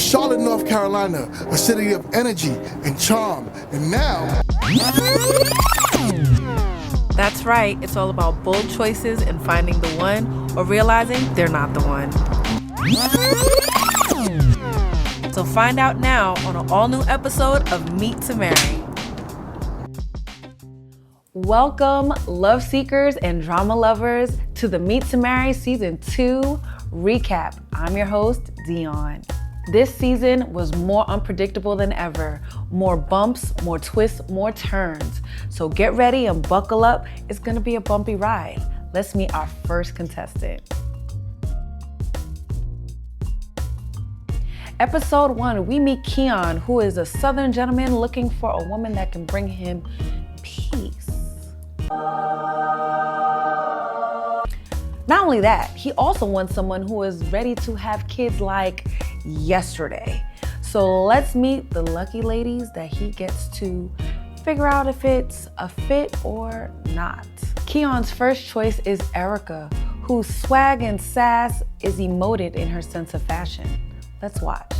Charlotte, North Carolina, a city of energy and charm. And now... That's right, it's all about bold choices and finding the one, or realizing they're not the one. So find out now on an all-new episode of Meet2Marry. Welcome, love seekers and drama lovers, to the Meet2Marry Season 2 recap. I'm your host, Dionne. This season was more unpredictable than ever. More bumps, more twists, more turns. So get ready and buckle up. It's gonna be a bumpy ride. Let's meet our first contestant. Episode 1, we meet Keon, who is a Southern gentleman looking for a woman that can bring him peace. Not only that, he also wants someone who is ready to have kids like yesterday. So let's meet the lucky ladies that he gets to figure out if it's a fit or not. Keon's first choice is Erica, whose swag and sass is emoted in her sense of fashion. Let's watch.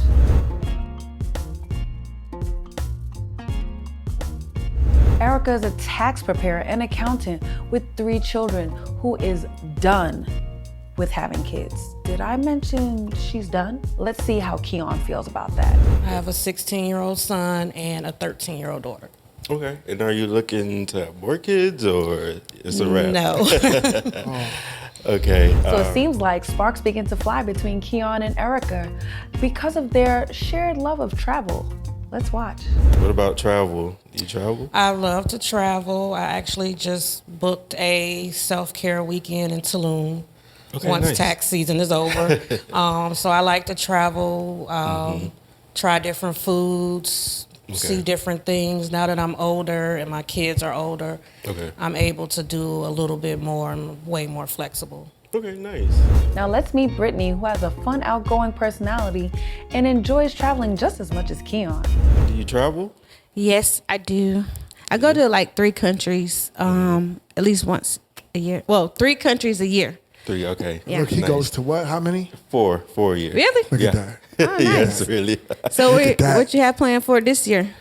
Erica is a tax preparer and accountant with 3 children who is done with having kids. Did I mention she's done? Let's see how Keon feels about that. I have a 16-year-old son and a 13-year-old daughter. Okay. And are you looking to have more kids, or it's a wrap? No. Okay. So it seems like sparks begin to fly between Keon and Erica because of their shared love of travel. Let's watch. What about travel? Do you travel? I love to travel. I actually just booked a self-care weekend in Tulum. Okay, once nice. tax season is over. So I like to travel, try different foods, see different things. Now that I'm older and my kids are older, I'm able to do a little bit more and way more flexible. Okay, nice. Now let's meet Brittany, who has a fun, outgoing personality and enjoys traveling just as much as Keon. Do you travel? Yes, I do. I go to like 3 countries, at least once a year. Well, 3 countries a year. 3, okay. Yeah. Look, he Nice. goes to what? How many? 4 years. Really? Look Yeah. at that. Oh, nice. Yes, really. So at that. what you have planned for this year?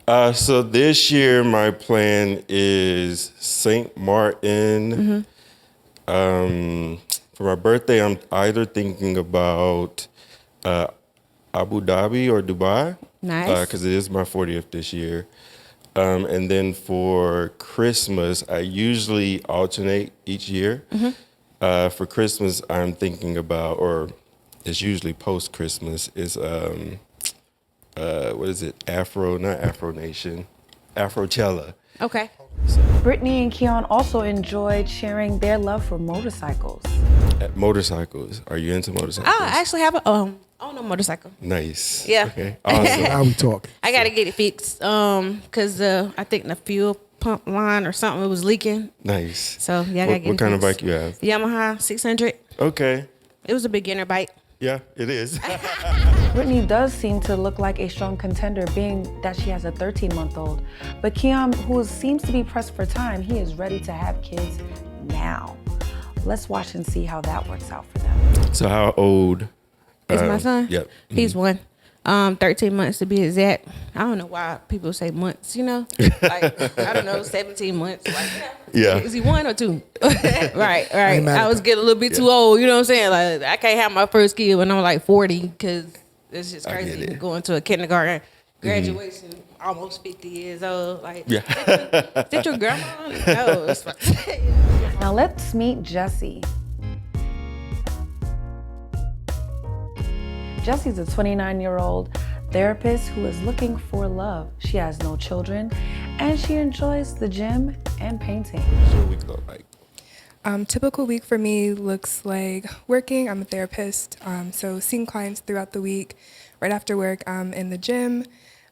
So this year, my plan is St. Martin. For my birthday, I'm either thinking about Abu Dhabi or Dubai. Nice. Because it is my 40th this year. And then for Christmas, I usually alternate each year. For Christmas, I'm thinking about, or it's usually post-Christmas, is, what is it? Not Afro Nation, Afrochella. Okay. Brittany and Keon also enjoyed sharing their love for motorcycles. Motorcycles. Are you into motorcycles? I actually have a own a motorcycle. Nice. Yeah. Okay. Awesome. Now we talking. I gotta get it fixed. Cause I think the fuel pump line or something was leaking. Nice. So yeah, I gotta get What it kind of fixed. bike you have? Yamaha 600. Okay. It was a beginner bike. Yeah, it is. Brittany does seem to look like a strong contender, being that she has a 13-month-old. But Keon, who seems to be pressed for time, he is ready to have kids now. Let's watch and see how that works out for them. So how old? Is my son? Yep. He's 1. 13 months to be exact. I don't know why people say months, Like, I don't know, 17 months. Like, Yeah. Is he 1 or 2? Right. mad at I was that. getting a little bit too old, you know what I'm saying? Like, I can't have my first kid when I'm like 40, because it's just I get crazy it. going to a kindergarten graduation, almost 50 years old. Like, Yeah. is that your grandma? No, it's fine. Now let's meet Jessie. Jessie's a 29-year-old therapist who is looking for love. She has no children, and she enjoys the gym and painting. What's your week look like? Typical week for me looks like working. I'm a therapist, so seeing clients throughout the week. Right after work, I'm in the gym.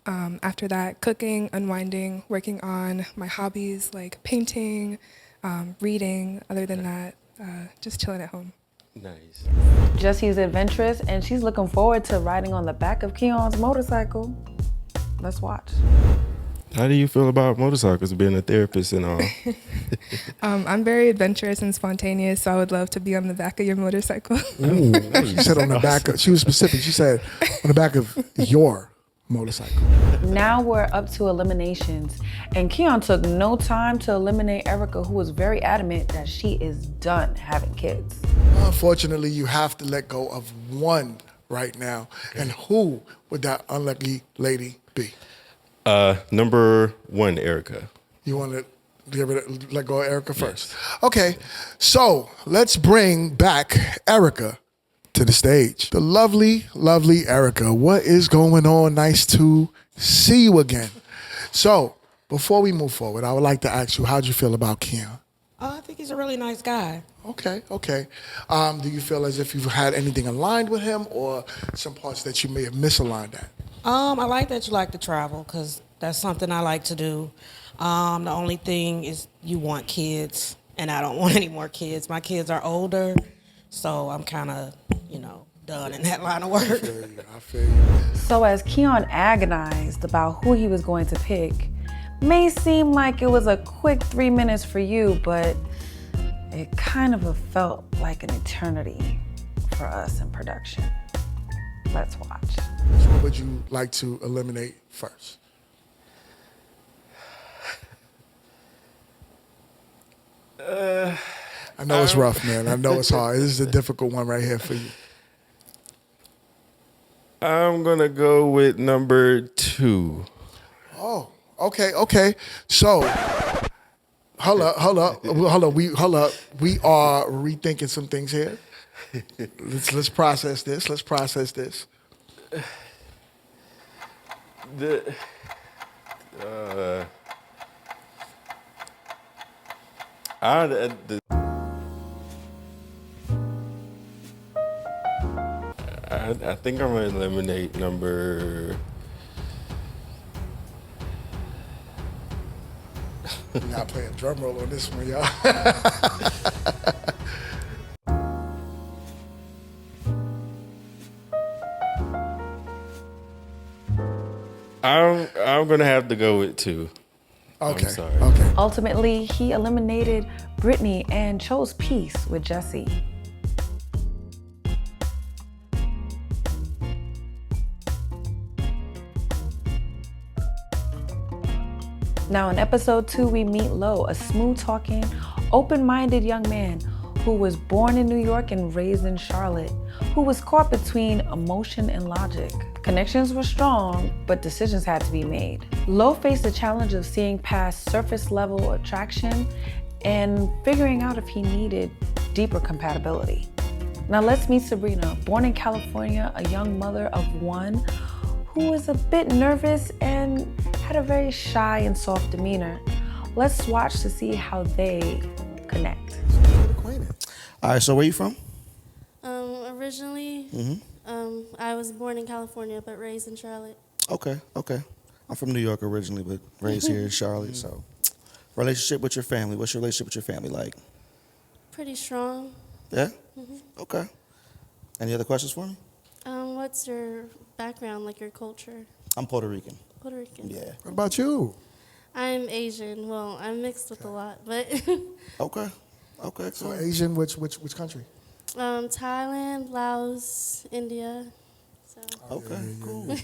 After that, cooking, unwinding, working on my hobbies like painting, reading. Other than that, just chilling at home. Nice. Jessie's adventurous, and she's looking forward to riding on the back of Keon's motorcycle. Let's watch. How do you feel about motorcycles, being a therapist and all? I'm very adventurous and spontaneous, so I would love to be on the back of your motorcycle. Ooh, she said on the back of, she was specific. She said on the back of your motorcycle. Now we're up to eliminations, and Keon took no time to eliminate Erica, who was very adamant that she is done having kids. Unfortunately, you have to let go of one right now. Okay. And who would that unlucky lady be? Number 1, Erica. You want to let go of Erica first? Yes. Okay, so let's bring back Erica to the stage. The lovely, lovely Erica. What is going on? Nice to see you again. So before we move forward, I would like to ask you, how'd you feel about Keon? I think he's a really nice guy. Okay. Do you feel as if you've had anything aligned with him or some parts that you may have misaligned at? I like that you like to travel because that's something I like to do. The only thing is you want kids, and I don't want any more kids. My kids are older, so I'm kind of, done in that line of work. I feel you. So as Keon agonized about who he was going to pick, may seem like it was a quick 3 minutes for you, but it kind of felt like an eternity for us in production. Let's watch. So what would you like to eliminate first? I know it's rough, man. I know it's hard. This is a difficult one right here for you. I'm going to go with number 2. Oh, okay. So, hold up. We are rethinking some things here. Let's process this. I think I'm going to eliminate number... We're not playing drum roll on this one, y'all. I'm going to have to go with 2. Okay. I'm sorry. Okay. Ultimately, he eliminated Brittany and chose peace with Jesse. Now in episode 2, we meet Lo, a smooth-talking, open-minded young man who was born in New York and raised in Charlotte, who was caught between emotion and logic. Connections were strong, but decisions had to be made. Lo faced the challenge of seeing past surface-level attraction and figuring out if he needed deeper compatibility. Now let's meet Sabrina, born in California, a young mother of 1 who is a bit nervous and had a very shy and soft demeanor. Let's watch to see how they connect. All right, so where you from? Originally, I was born in California but raised in Charlotte. Okay. I'm from New York originally, but raised here in Charlotte. So, relationship with your family. What's your relationship with your family like? Pretty strong. Yeah? Okay. Any other questions for me? What's your background, like your culture? I'm Puerto Rican. Puerto Rican. Yeah. What about you? I'm Asian. Well, I'm mixed with a lot, but Okay, cool. So Asian, which country? Thailand, Laos, India. So. Okay, cool.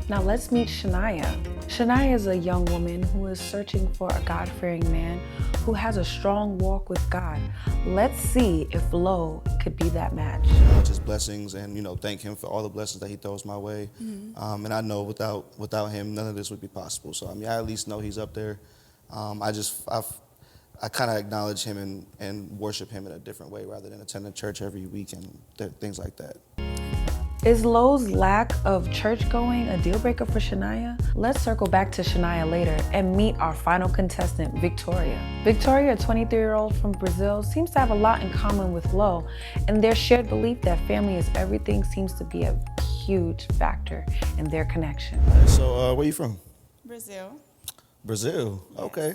Now let's meet Shania. Shania is a young woman who is searching for a God-fearing man who has a strong walk with God. Let's see if Lo could be that match. Just blessings, and thank him for all the blessings that he throws my way. And I know without him, none of this would be possible. So I at least know he's up there. I kind of acknowledge him and worship him in a different way rather than attending church every week and things like that. Is Lo's lack of church going a deal breaker for Shania? Let's circle back to Shania later and meet our final contestant, Victoria. Victoria, a 23-year-old from Brazil, seems to have a lot in common with Lo, and their shared belief that family is everything seems to be a huge factor in their connection. So where you from? Brazil. Brazil. Okay,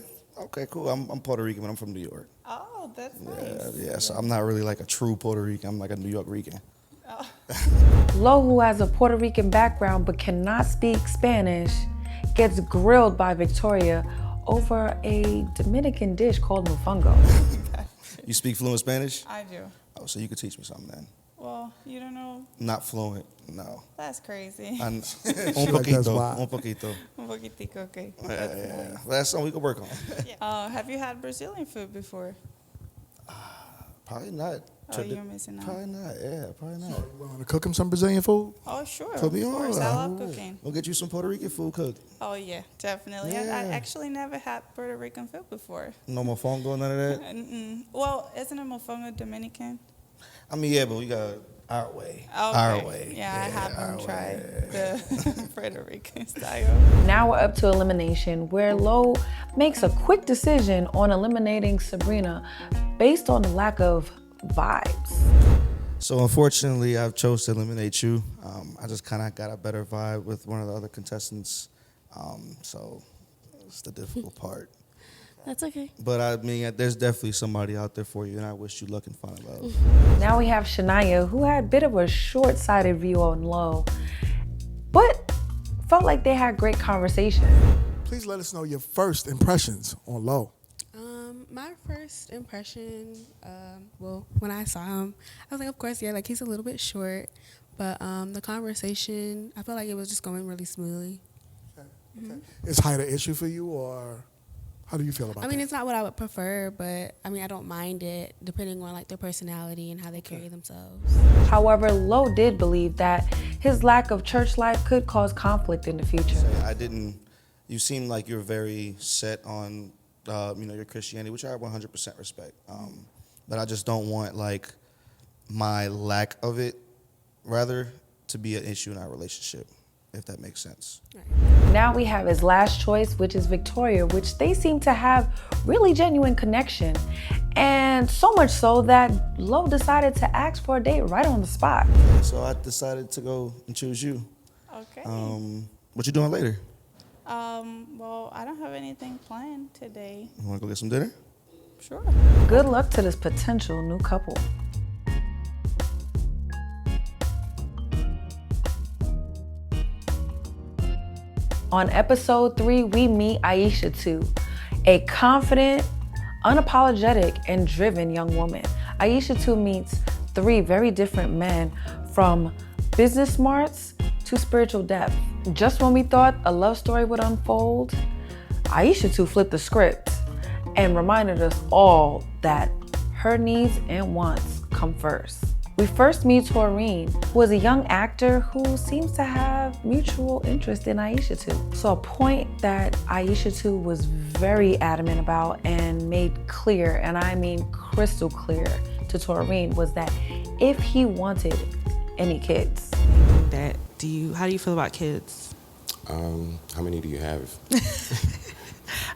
cool. I'm Puerto Rican, but I'm from New York. Oh, that's nice. Yeah. So I'm not really like a true Puerto Rican. I'm like a New York Rican. Lo, who has a Puerto Rican background but cannot speak Spanish, gets grilled by Victoria over a Dominican dish called mofongo. You speak fluent Spanish? I do. Oh, so you could teach me something then. Well, you don't know. Not fluent, no. That's crazy. Un like that's wild. poquito. Un poquitico, okay. Yeah. That's something we could work on. Have you had Brazilian food before? Probably not. Oh, you're missing out. Probably not. Yeah, probably not. You want to cook him some Brazilian food? Oh, sure. Put me of on. course. I love cooking. We'll get you some Puerto Rican food cooked. Oh, yeah, definitely. Yeah. I actually never had Puerto Rican food before. No mofongo, none of that? Mm-mm. Well, isn't a mofongo Dominican? I mean, yeah, but we got our way. Okay. Our way. Yeah, I haven't tried the Puerto Rican style. Now we're up to elimination, where Lo makes a quick decision on eliminating Sabrina based on the lack of vibes. So unfortunately, I've chose to eliminate you. I just kind of got a better vibe with one of the other contestants. So it's the difficult part. That's okay. But I mean, there's definitely somebody out there for you, and I wish you luck and find love. Now we have Shania, who had a bit of a short-sighted view on Lo, but felt like they had great conversation. Please let us know your first impressions on Lo. My first impression, well, when I saw him, I was like, of course, yeah, like he's a little bit short, but the conversation, I felt like it was just going really smoothly. Okay. Is height an issue for you, or how do you feel about I mean, that? it's not what I would prefer, but I mean, I don't mind it depending on like their personality and how they carry themselves. However, Lo did believe that his lack of church life could cause conflict in the future. You seem like you're very set on, your Christianity, which I 100% respect. But I just don't want like my lack of it, rather, to be an issue in our relationship, if that makes sense. Now we have his last choice, which is Victoria, which they seem to have really genuine connection. And so much so that Lo decided to ask for a date right on the spot. So I decided to go and choose you. Okay. What you doing later? Well, I don't have anything planned today. You want to go get some dinner? Sure. Good luck to this potential new couple. On episode 3, we meet Aisha 2, a confident, unapologetic, and driven young woman. Aisha 2 meets 3 very different men, from business smarts to spiritual depth. Just when we thought a love story would unfold, Aisha 2 flipped the script and reminded us all that her needs and wants come first. We first meet Taurine, who is a young actor who seems to have mutual interest in Aisha 2. So a point that Aisha 2 was very adamant about and made clear, and I mean crystal clear, to Taurine was that if he wanted any kids. How do you feel about kids? How many do you have?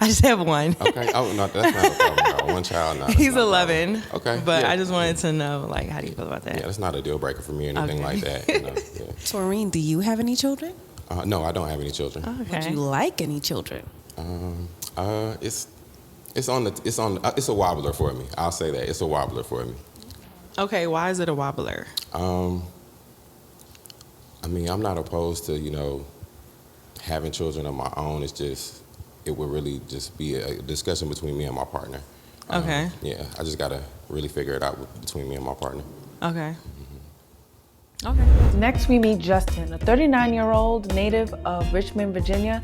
I just have one. Okay. Oh, no, that's not a problem. One child, no. He's 11. Okay. But yeah. I just wanted to know, like, how do you feel about that? Yeah, that's not a deal breaker for me or anything like that. Yeah. Taurine, do you have any children? No, I don't have any children. Okay. Would you like any children? It's a wobbler for me. I'll say that. It's a wobbler for me. Okay, why is it a wobbler? I mean, I'm not opposed to, having children of my own. It's just, it would really just be a discussion between me and my partner. Okay. Yeah, I just got to really figure it out between me and my partner. Okay. Mm-hmm. Okay. Next, we meet Justin, a 39-year-old native of Richmond, Virginia,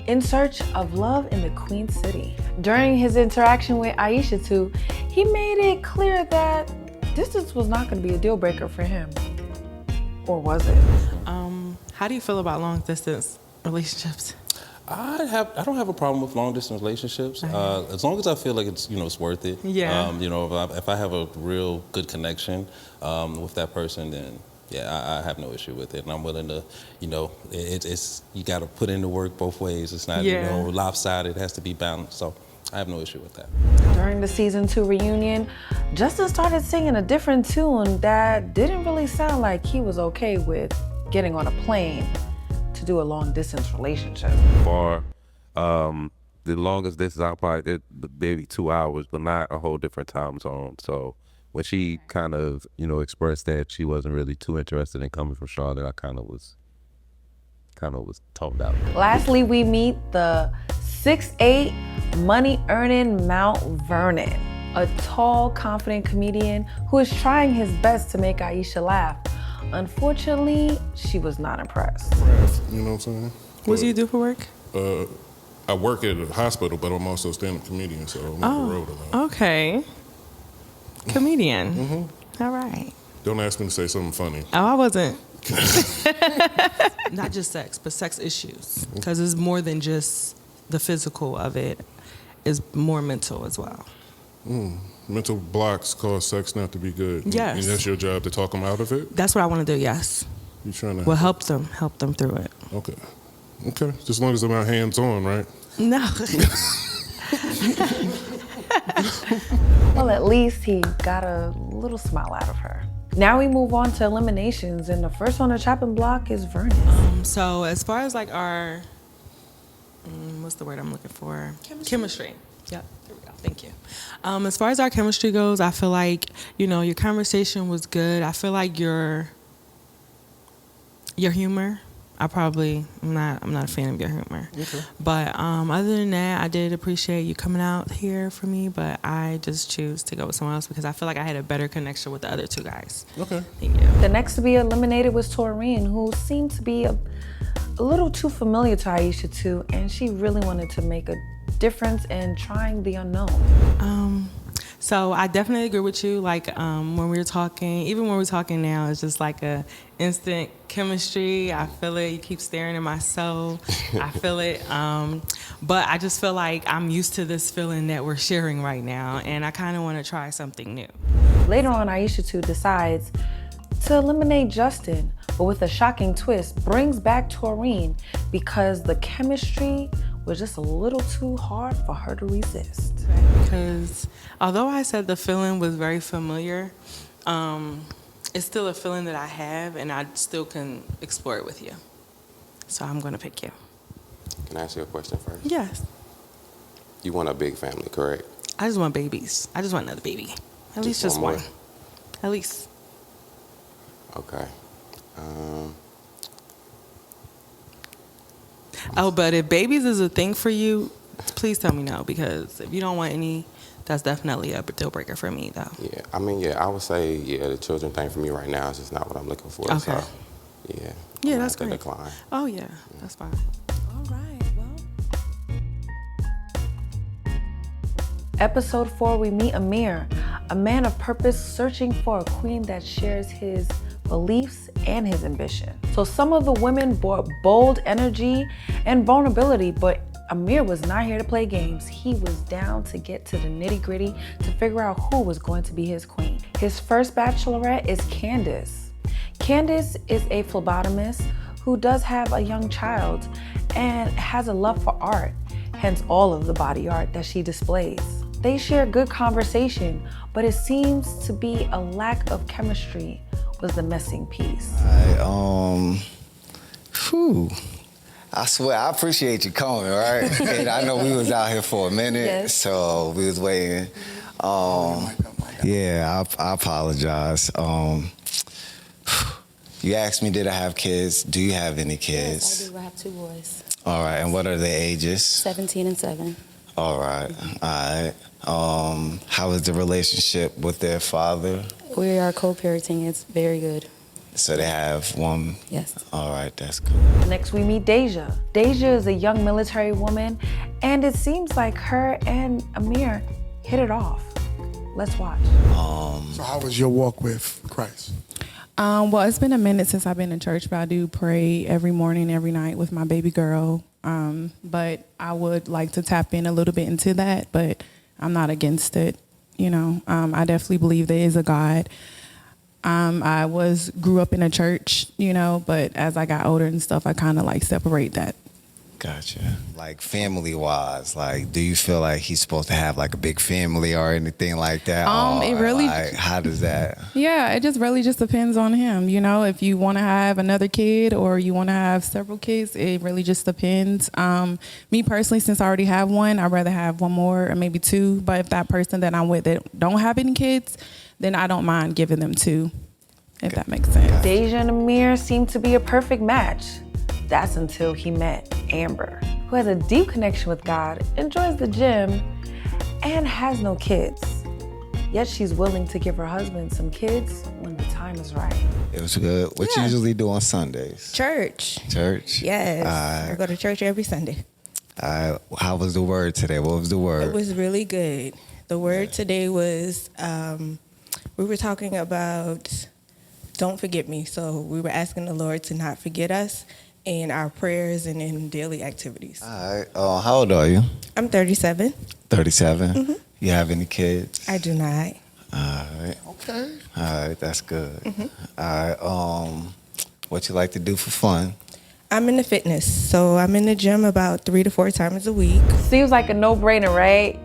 in search of love in the Queen City. During his interaction with Aisha 2, he made it clear that distance was not going to be a deal breaker for him. Or was it? How do you feel about long distance relationships? I don't have a problem with long distance relationships as long as I feel like it's it's worth it. Yeah. If I have a real good connection with that person, then yeah, I have no issue with it, and I'm willing to, it's you got to put in the work both ways. It's not lopsided. It has to be balanced. So I have no issue with that. During the season 2 reunion, Justin started singing a different tune that didn't really sound like he was okay with getting on a plane to do a long distance relationship. For the longest distance, I probably did maybe 2 hours, but not a whole different time zone. So when she kind of, expressed that she wasn't really too interested in coming from Charlotte, I kind of was kind of was toned out. Lastly, we meet the 6'8" money-earning Mount Vernon, a tall, confident comedian who is trying his best to make Aisha laugh. Unfortunately, she was not impressed. You know what I'm saying? What do you do for work? I work at a hospital, but I'm also a stand-up comedian, so I'm on the road a lot. Okay. Comedian. All right. Don't ask me to say something funny. Oh, I wasn't. Not just sex, but sex issues. Because it's more than just the physical of it. It's more mental as well. Mental blocks cause sex not to be good. Yes. And that's your job to talk them out of it? That's what I want to do, yes. You trying to... Well, help them through it. Okay. Just as long as I'm not hands-on, right? No. Well, at least he got a little smile out of her. Now we move on to eliminations, and the first on the chopping block is Vernon. So as far as like our, what's the word I'm looking for? Chemistry. Yep. There we go. Thank you. As far as our chemistry goes, I feel like, your conversation was good. I feel like your humor, I'm not a fan of your humor. Okay. But other than that, I did appreciate you coming out here for me, but I just choose to go with someone else because I feel like I had a better connection with the other two guys. Okay. Thank you. The next to be eliminated was Taurine, who seemed to be a little too familiar to Aisha too, and she really wanted to make a difference in trying the unknown. So I definitely agree with you. Like when we were talking, even when we're talking now, it's just like a instant chemistry. I feel it. You keep staring at my soul. I feel it. But I just feel like I'm used to this feeling that we're sharing right now, and I kind of want to try something new. Later on, Aisha too decides to eliminate Justin, but with a shocking twist, brings back Taurine because the chemistry was just a little too hard for her to resist. Because although I said the feeling was very familiar, it's still a feeling that I have, and I still can explore it with you. So I'm going to pick you. Can I ask you a question first? Yes. You want a big family, correct? I just want babies. I just want another baby. At least just one. At least. Okay. Oh, but if babies is a thing for you, please tell me no, because if you don't want any, that's definitely a deal breaker for me, though. Yeah, I would say, the children thing for me right now is just not what I'm looking for. Okay. So, yeah, that's great. great. Decline. Oh, yeah, that's fine. All right, well. Episode 4, we meet Amir, a man of purpose searching for a queen that shares his beliefs and his ambition. So some of the women brought bold energy and vulnerability, but Amir was not here to play games. He was down to get to the nitty-gritty to figure out who was going to be his queen. His first bachelorette is Candace. Candace is a phlebotomist who does have a young child and has a love for art, hence all of the body art that she displays. They share good conversation, but it seems to be a lack of chemistry was the missing piece. I swear, I appreciate you coming, right? And I know we was out here for a minute, yes. So we was waiting. Yeah, I apologize. You asked me, did I have kids? Do you have any kids? Yes, I do. I have 2 boys. All right, and what are their ages? 17 and 7. All right, all right. How is the relationship with their father? We are co-parenting. It's very good. So they have one? Yes. All right, that's good. Next we meet Deja. Deja is a young military woman, and it seems like her and Amir hit it off. Let's watch. So how was your walk with Christ? Well, it's been a minute since I've been in church, but I do pray every morning, every night with my baby girl. But I would like to tap in a little bit into that, but I'm not against it. I definitely believe there is a God. I grew up in a church, but as I got older and stuff, I kind of separate that. Gotcha. Like family-wise, do you feel like he's supposed to have a big family or anything like that? It really. How does that? Yeah, it just really just depends on him. If you want to have another kid or you want to have several kids, it really just depends. Me personally, since I already have one, I'd rather have one more or maybe 2. But if that person that I'm with that don't have any kids, then I don't mind giving them 2, if that makes sense. Deja and Amir seem to be a perfect match. That's until he met Amber, who has a deep connection with God, enjoys the gym, and has no kids. Yet she's willing to give her husband some kids when the time is right. It was good. What you usually do on Sundays? Church. Church? Yes. I go to church every Sunday. How was the word today? What was the word? It was really good. The word today was, we were talking about don't forget me. So we were asking the Lord to not forget us in our prayers and in daily activities. All right. How old are you? I'm 37. 37? Mhm. You have any kids? I do not. All right. Okay. All right, that's good. All right. What you like to do for fun? I'm into fitness, so I'm in the gym about 3 to 4 times a week. Seems like a no-brainer, right?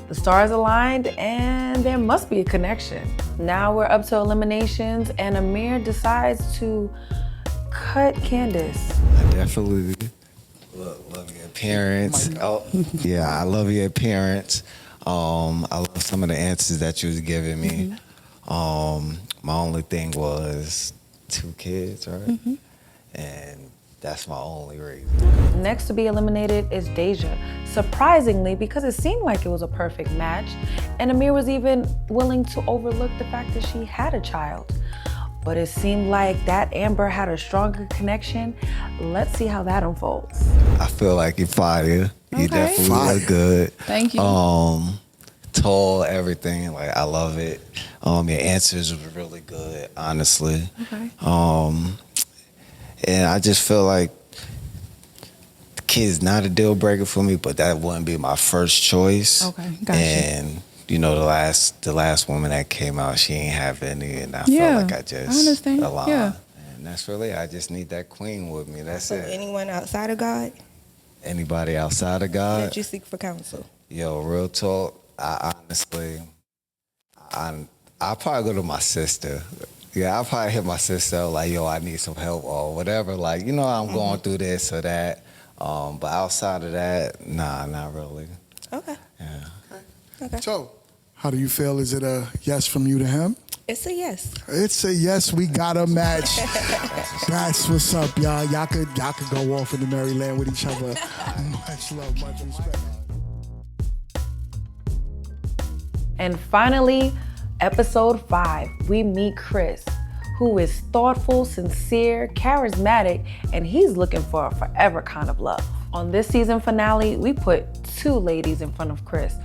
The stars aligned and there must be a connection. Now we're up to eliminations and Amir decides to cut Candace. I definitely love your appearance. Yeah, I love your appearance. I love some of the answers that you was giving me. My only thing was 2 kids, right? And that's my only reason. Next to be eliminated is Deja. Surprisingly, because it seemed like it was a perfect match, and Amir was even willing to overlook the fact that she had a child. But it seemed like that Amber had a stronger connection. Let's see how that unfolds. I feel like you're fire. You definitely look good. Thank you. Tall, everything. Like, I love it. Your answers were really good, honestly. Okay. And I just feel like the kid's not a deal breaker for me, but that wouldn't be my first choice. Okay, gotcha. And you know, the last woman that came out, she ain't have any, and I felt like I just understand. aligned. Yeah. And that's really, I just need that queen with me. That's So it. anyone outside of God Anybody outside of God? that you seek for counsel? Yo, real talk. I honestly, I'll probably go to my sister. Yeah, I'll probably hit my sister like, yo, I need some help or whatever. Like, you know, I'm going through this or that. But outside of that, nah, not really. Okay. Yeah. Okay. So, how do you feel? Is it a yes from you to him? It's a yes. It's a yes. We got a match. That's what's up, y'all. Y'all could go off into Maryland with each other. Much love, much respect. And finally, episode 5, we meet Chris, who is thoughtful, sincere, charismatic, and he's looking for a forever kind of love. On this season finale, we put 2 ladies in front of Chris.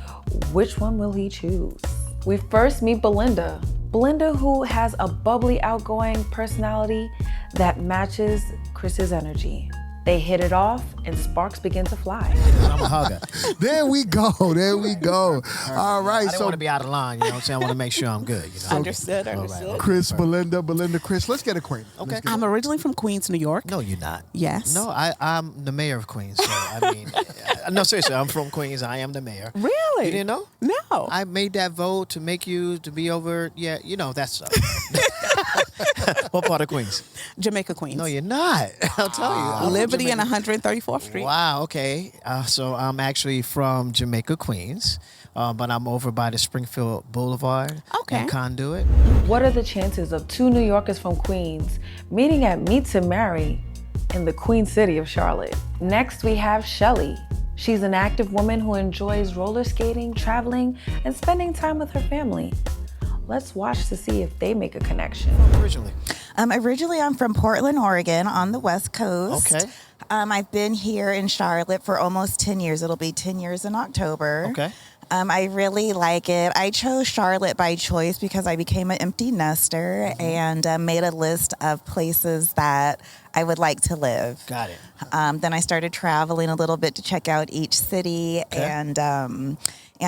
Which one will he choose? We first meet Belinda. Belinda, who has a bubbly, outgoing personality that matches Chris's energy. They hit it off and sparks begin to fly. I'm a hugger. There we go. There we go. All right. I don't want to be out of line, you know what I'm saying? I want to make sure I'm good. You know? Understood. Chris, Belinda, Chris. Let's get acquainted. Okay. I'm originally from Queens, New York. No, you're not. Yes. No, I'm the mayor of Queens. So, I mean, no, seriously, I'm from Queens. I am the mayor. Really? You didn't know? No. I made that vote to make you to be over. Yeah, you know, that's what part of Queens? Jamaica, Queens. No, you're not. I'll tell you. I'm from Liberty and Jamaica. 134th Street. Wow, okay. So I'm actually from Jamaica, Queens, but I'm over by the Springfield Boulevard and Conduit. What are the chances of 2 New Yorkers from Queens meeting at Meet2Marry in the Queen City of Charlotte? Next, we have Shelly. She's an active woman who enjoys roller skating, traveling, and spending time with her family. Let's watch to see if they make a connection. Originally? Originally, I'm from Portland, Oregon, on the West Coast. Okay. I've been here in Charlotte for almost 10 years. It'll be 10 years in October. Okay. I really like it. I chose Charlotte by choice because I became an empty nester and made a list of places that I would like to live. Got it. Then I started traveling a little bit to check out each city, and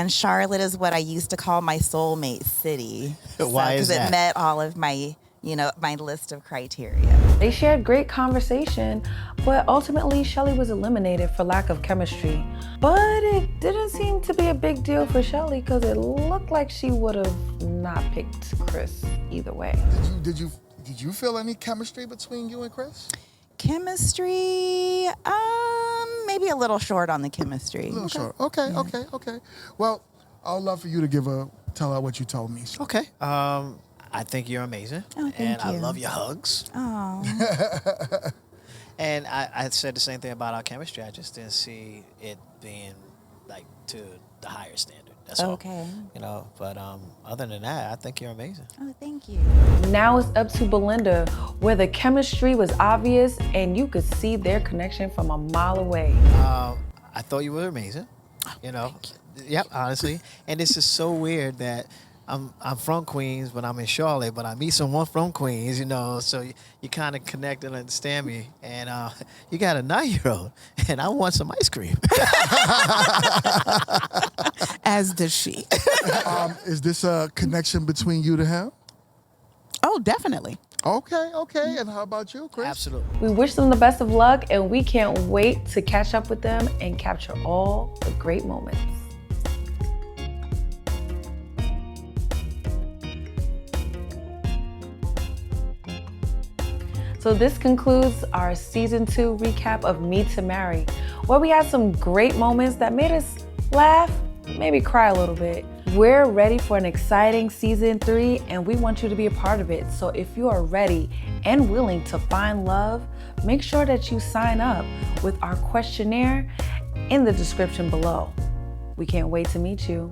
Charlotte is what I used to call my soulmate city. Why is that? Because it met all of my, my list of criteria. They shared great conversation, but ultimately Shelly was eliminated for lack of chemistry. But it didn't seem to be a big deal for Shelly because it looked like she would have not picked Chris either way. Did you feel any chemistry between you and Chris? Chemistry, maybe a little short on the chemistry. A little short. Okay. Well, I would love for you to tell her what you told me. So. Okay. I think you're amazing. Oh, thank and I you. love your hugs. Oh. And I said the same thing about our chemistry. I just didn't see it being like to the higher standard. That's all. Okay. You know, but other than that, I think you're amazing. Oh, thank you. Now it's up to Belinda, where the chemistry was obvious and you could see their connection from a mile away. I thought you were amazing. You know, yep, honestly. And this is so weird that I'm from Queens, but I'm in Charlotte, but I meet someone from Queens, you know, so you kind of connect and understand me. And you got a 9-year-old, and I want some ice cream. As does she. Is this a connection between you to him? Oh, definitely. Okay. And how about you, Chris? Absolutely. We wish them the best of luck, and we can't wait to catch up with them and capture all the great moments. So this concludes our season 2 recap of Meet2Marry, where we had some great moments that made us laugh, maybe cry a little bit. We're ready for an exciting season 3, and we want you to be a part of it. So if you are ready and willing to find love, make sure that you sign up with our questionnaire in the description below. We can't wait to meet you.